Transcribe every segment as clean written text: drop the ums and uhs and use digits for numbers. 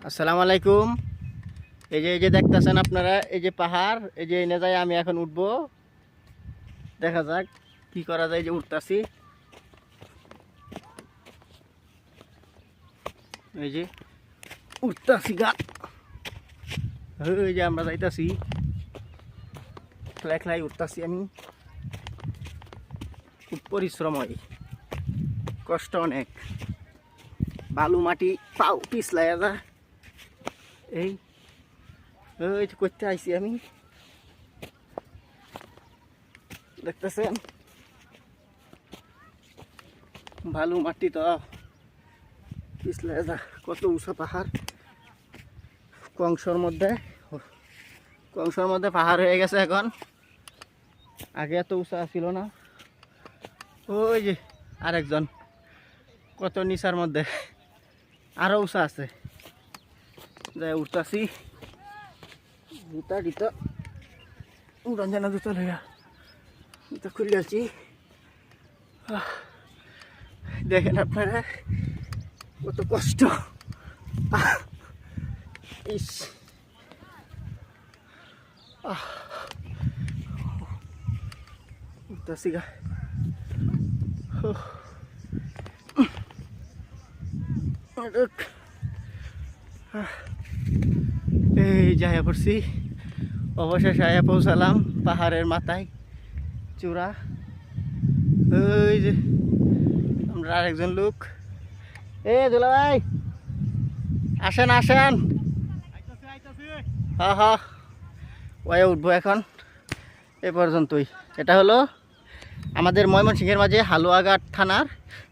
আসসালামু আলাইকুম। এই যে দেখতেছেন আপনারা, এই যে পাহাড়, এই যে এনে যায় আমি এখন উঠবো। দেখা যাক কি করা যায়। যে উঠতাছি, এই যে উঠতাছি গা। এই যে আমরা যাইতাছি, খেলাই খেলাই উঠতাছি আমি। খুব পরিশ্রম হয়, কষ্ট অনেক, বালু মাটি পাও পিছলাই যা। এই ওই যে করতে আইছি আমি, দেখতেছেন বালু মাটি তো পিছলাই যা। কত উঁচা পাহাড়, কংসর মধ্যে পাহাড় হয়ে গেছে এখন। আগে এত উঁচা ছিল না। ওই যে আরেকজন, কত নিচার মধ্যে আরো উঁচা আছে। যাই উঠতাছি, জুতা দিত রঞ্জনা জুতা লইয়া জুতা খুলে আছি। দেখেন আপনারা কত কষ্ট। ইস, উঠতাছি গা। এই যাইয়া পড়ছি, অবশেষে আয়া পৌঁছালাম পাহাড়ের মাথায়, চূড়া। ওই যে আমরা আরেকজন লোক। এ দুলা ভাই, আসেন আসেন। হ্যাঁ হ্যাঁ, ওয়ে উঠবো এখন। এ পর্যন্তই। এটা হলো আমাদের ময়মনসিংহের মাঝে হালুয়াঘাট থানার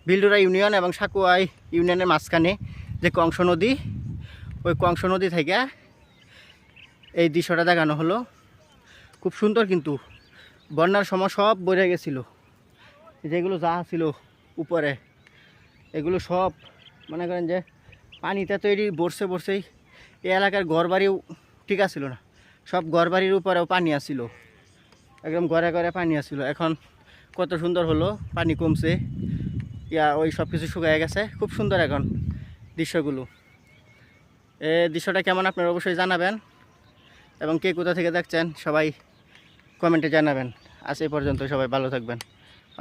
বিলডুরা ইউনিয়ন এবং সাকুয়াই ইউনিয়নের মাঝখানে যে কংস নদী, ওই কংস নদী থেকে এই দৃশ্যটা দেখানো হলো। খুব সুন্দর, কিন্তু বন্যার সময় সব বইরে গেছিলো। যেগুলো যা ছিল উপরে, এগুলো সব মনে করেন যে পানিতে তৈরি বসেই এই এলাকার ঘরবাড়িও ঠিক আছিল না। সব ঘরবাড়ির উপরেও পানি আসছিল, একদম ঘরে ঘরে পানি আসছিল। এখন কত সুন্দর হলো, পানি কমছে, ওই সব কিছু শুকিয়ে গেছে। খুব সুন্দর এখন দৃশ্যগুলো। এই দৃশ্যটা কেমন আপনারা অবশ্যই জানাবেন, এবং কে কোথা থেকে দেখছেন সবাই কমেন্টে জানাবেন। আজ এই পর্যন্ত, সবাই ভালো থাকবেন।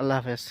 আল্লাহ হাফেজ।